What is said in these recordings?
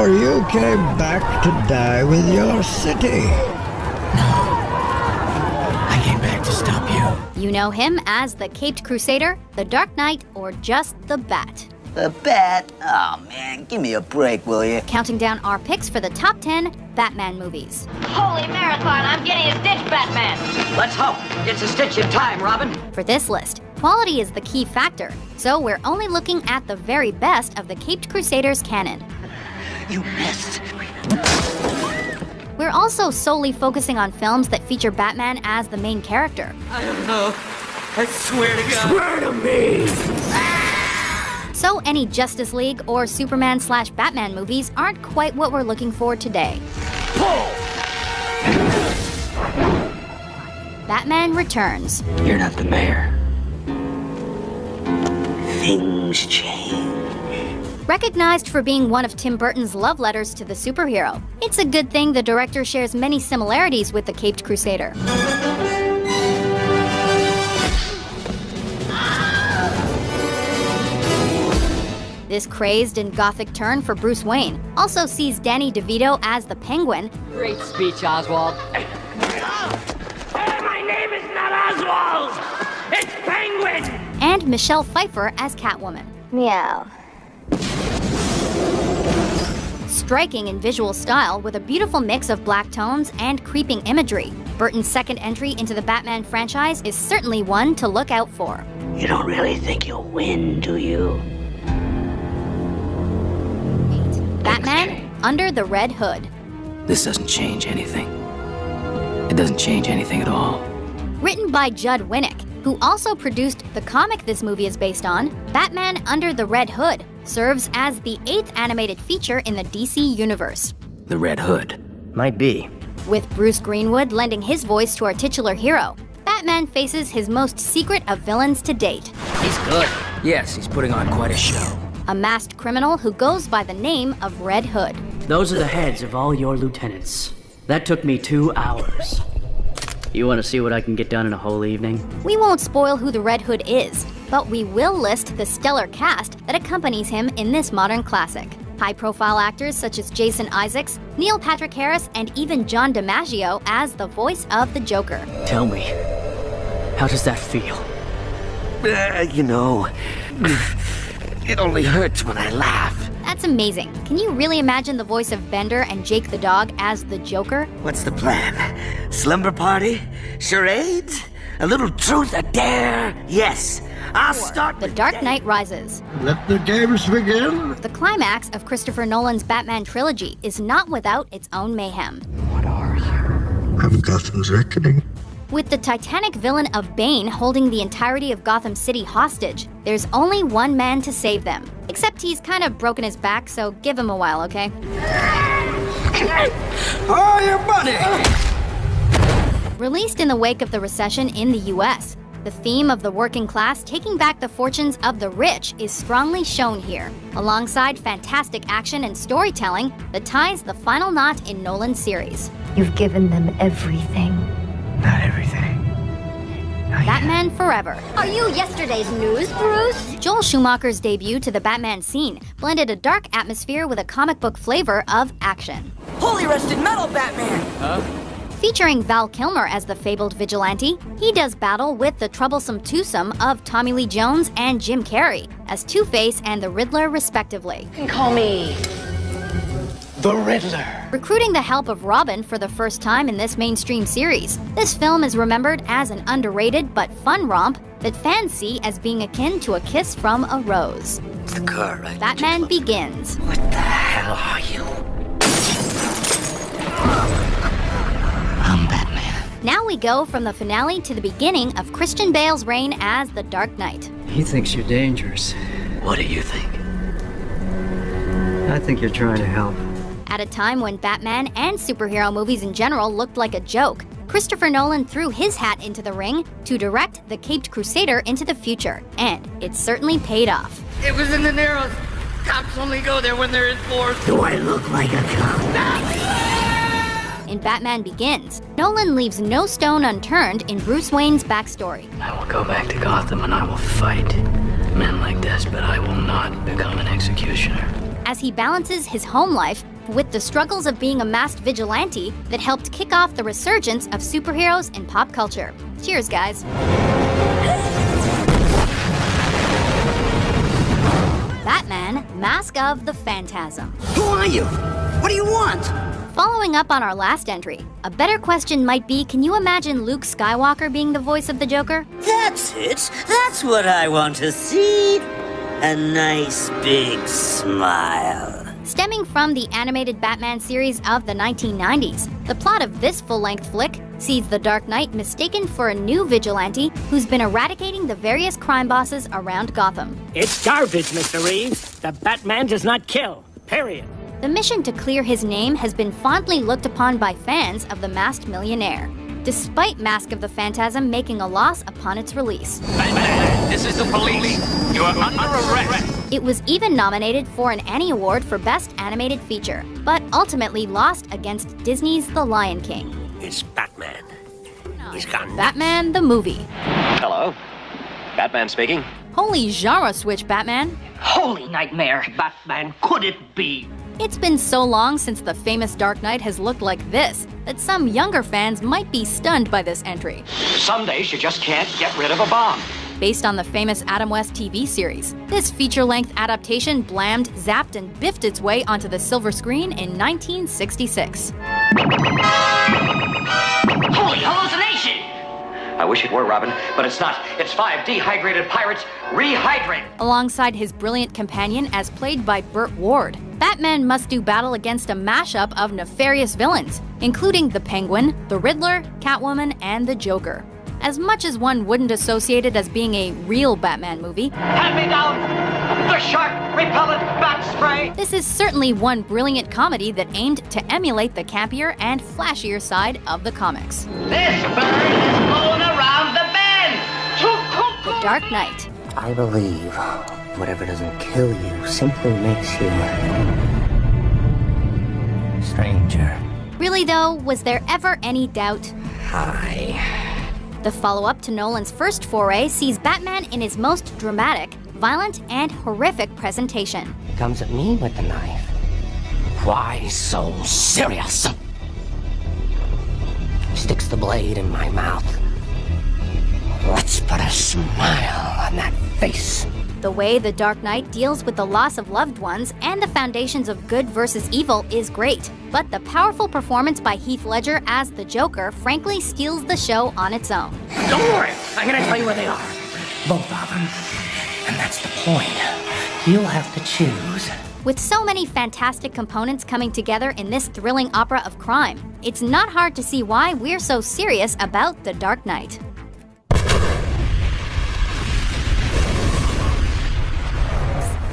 or you came back to die with your city. I came back to stop you. You know him as the Caped Crusader, the Dark Knight, or just the Bat. The Bat? Oh man, give me a break, will you? Counting down our picks for the top 10 Batman movies. Holy marathon, I'm getting a stitch, Batman. Let's hope it's a stitch in time, Robin. For this list, quality is the key factor, so we're only looking at the very best of the Caped Crusaders canon. You missed. We're also solely focusing on films that feature Batman as the main character. I don't know. I swear to God. Swear to me! So any Justice League or Superman/Batman movies aren't quite what we're looking for today. Pull! Batman Returns. You're not the mayor. Things change. Recognized for being one of Tim Burton's love letters to the superhero, it's a good thing the director shares many similarities with the Caped Crusader. This crazed and gothic turn for Bruce Wayne also sees Danny DeVito as the Penguin. Great speech, Oswald. My name is not Oswald! It's Penguin! And Michelle Pfeiffer as Catwoman. Meow. Striking in visual style with a beautiful mix of black tones and creeping imagery, Burton's second entry into the Batman franchise is certainly one to look out for. You don't really think you'll win, do you? Batman Under the Red Hood. This doesn't change anything. It doesn't change anything at all. Written by Judd Winnick, who also produced the comic this movie is based on, Batman Under the Red Hood serves as the 8th animated feature in the DC universe. The Red Hood. Might be. With Bruce Greenwood lending his voice to our titular hero, Batman faces his most secret of villains to date. He's good. Yes, he's putting on quite a show. A masked criminal who goes by the name of Red Hood. Those are the heads of all your lieutenants. That took me 2 hours. You want to see what I can get done in a whole evening? We won't spoil who the Red Hood is, but we will list the stellar cast that accompanies him in this modern classic. High-profile actors such as Jason Isaacs, Neil Patrick Harris, and even John DiMaggio as the voice of the Joker. Tell me, how does that feel? You know, it only hurts when I laugh. That's amazing. Can you really imagine the voice of Bender and Jake the dog as the Joker? What's the plan? Slumber party? Charades? A little truth, a dare? Yes, I'll start The with Dark Knight Rises. Let the games begin. The climax of Christopher Nolan's Batman trilogy is not without its own mayhem. I'm Gotham's reckoning. With the titanic villain of Bane holding the entirety of Gotham City hostage, there's only one man to save them. Except he's kind of broken his back, so give him a while, okay? Oh, your money! Released in the wake of the recession in the US, the theme of the working class taking back the fortunes of the rich is strongly shown here, alongside fantastic action and storytelling that ties the final knot in Nolan's series. You've given them everything. Not everything. Batman Forever. Are you yesterday's news, Bruce? Joel Schumacher's debut to the Batman scene blended a dark atmosphere with a comic book flavor of action. Holy rusted metal, Batman! Featuring Val Kilmer as the fabled vigilante, he does battle with the troublesome twosome of Tommy Lee Jones and Jim Carrey as Two-Face and the Riddler, respectively. You can call me the Riddler. Recruiting the help of Robin for the first time in this mainstream series, this film is remembered as an underrated but fun romp that fans see as being akin to a kiss from a rose. It's the car, right? Batman Begins. What the hell are you? I'm Batman. Now we go from the finale to the beginning of Christian Bale's reign as the Dark Knight. He thinks you're dangerous. What do you think? I think you're trying to help. At a time when Batman and superhero movies in general looked like a joke, Christopher Nolan threw his hat into the ring to direct The Caped Crusader into the future, and it certainly paid off. It was in the Narrows. Cops only go there when they're in force. Do I look like a cop? In Batman Begins, Nolan leaves no stone unturned in Bruce Wayne's backstory. I will go back to Gotham and I will fight men like this, but I will not become an executioner. as he balances his home life with the struggles of being a masked vigilante that helped kick off the resurgence of superheroes in pop culture. Cheers, guys. Batman, Mask of the Phantasm. Who are you? What do you want? Following up on our last entry, a better question might be, can you imagine Luke Skywalker being the voice of the Joker? That's it. That's what I want to see. A nice big smile. Stemming from the animated Batman series of the 1990s, the plot of this full-length flick sees the Dark Knight mistaken for a new vigilante who's been eradicating the various crime bosses around Gotham. It's garbage, Mr. Reeves. The Batman does not kill. Period. The mission to clear his name has been fondly looked upon by fans of The Masked Millionaire, despite Mask of the Phantasm making a loss upon its release. Batman, this is the police. You are under arrest. It was even nominated for an Annie Award for Best Animated Feature, but ultimately lost against Disney's The Lion King. It's Batman. He's gone. Batman the movie. Hello. Batman speaking. Holy genre switch, Batman. Holy nightmare. Batman, could it be? It's been so long since the famous Dark Knight has looked like this that some younger fans might be stunned by this entry. Some days you just can't get rid of a bomb. Based on the famous Adam West TV series, this feature-length adaptation blammed, zapped, and biffed its way onto the silver screen in 1966. Holy hallucination! I wish it were, Robin, but it's not. It's 5 dehydrated pirates rehydrate. Alongside his brilliant companion as played by Burt Ward, Batman must do battle against a mashup of nefarious villains, including the Penguin, the Riddler, Catwoman, and the Joker. As much as one wouldn't associate it as being a real Batman movie, Hand me down the shark repellent bat spray! This is certainly one brilliant comedy that aimed to emulate the campier and flashier side of the comics. This bird is blown around the bend! The Dark Knight. I believe whatever doesn't kill you simply makes you stranger. Really though, was there ever any doubt? Hi. The follow-up to Nolan's first foray sees Batman in his most dramatic, violent, and horrific presentation. Comes at me with the knife. Why so serious? Sticks the blade in my mouth. Let's put a smile on that face. The way The Dark Knight deals with the loss of loved ones and the foundations of good versus evil is great, but the powerful performance by Heath Ledger as the Joker frankly steals the show on its own. Don't worry, I'm gonna tell you where they are. Both of them. And that's the point. You'll have to choose. With so many fantastic components coming together in this thrilling opera of crime, it's not hard to see why we're so serious about The Dark Knight.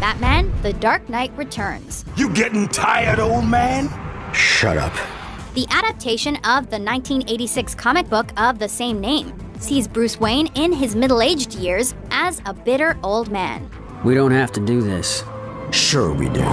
Batman, The Dark Knight Returns. You getting tired, old man? Shut up. The adaptation of the 1986 comic book of the same name sees Bruce Wayne in his middle-aged years as a bitter old man. We don't have to do this. Sure we do.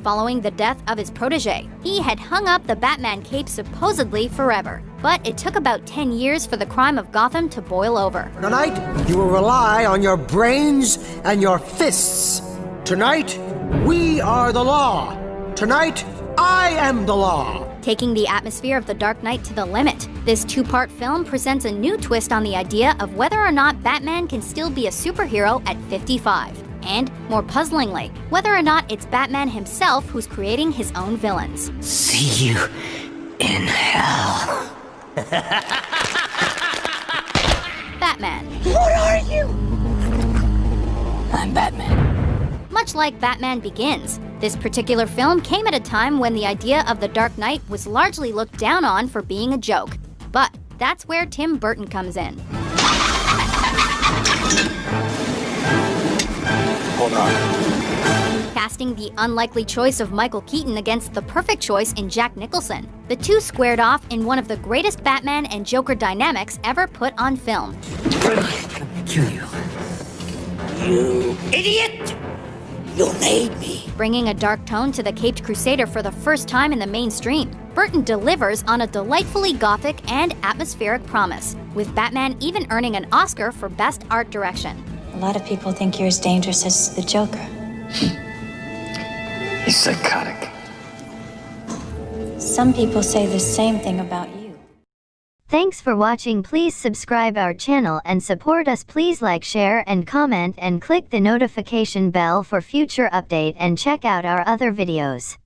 Following the death of his protege, he had hung up the Batman cape supposedly forever. But it took about 10 years for the crime of Gotham to boil over. Tonight, you will rely on your brains and your fists. Tonight, we are the law. Tonight, I am the law. Taking the atmosphere of The Dark Knight to the limit, this two-part film presents a new twist on the idea of whether or not Batman can still be a superhero at 55. And, more puzzlingly, whether or not it's Batman himself who's creating his own villains. See you in hell. Batman. What are you? I'm Batman. Much like Batman Begins, this particular film came at a time when the idea of the Dark Knight was largely looked down on for being a joke. But that's where Tim Burton comes in. Hold on. Casting the unlikely choice of Michael Keaton against the perfect choice in Jack Nicholson, the two squared off in one of the greatest Batman and Joker dynamics ever put on film. Kill you. You idiot! You made me. Bringing a dark tone to the Caped Crusader for the first time in the mainstream, Burton delivers on a delightfully gothic and atmospheric promise, with Batman even earning an Oscar for Best Art Direction. A lot of people think you're as dangerous as the Joker. He's psychotic. Some people say the same thing about you. Thanks for watching. Please subscribe our channel and support us. Please like, share and comment and click the notification bell for future update and check out our other videos.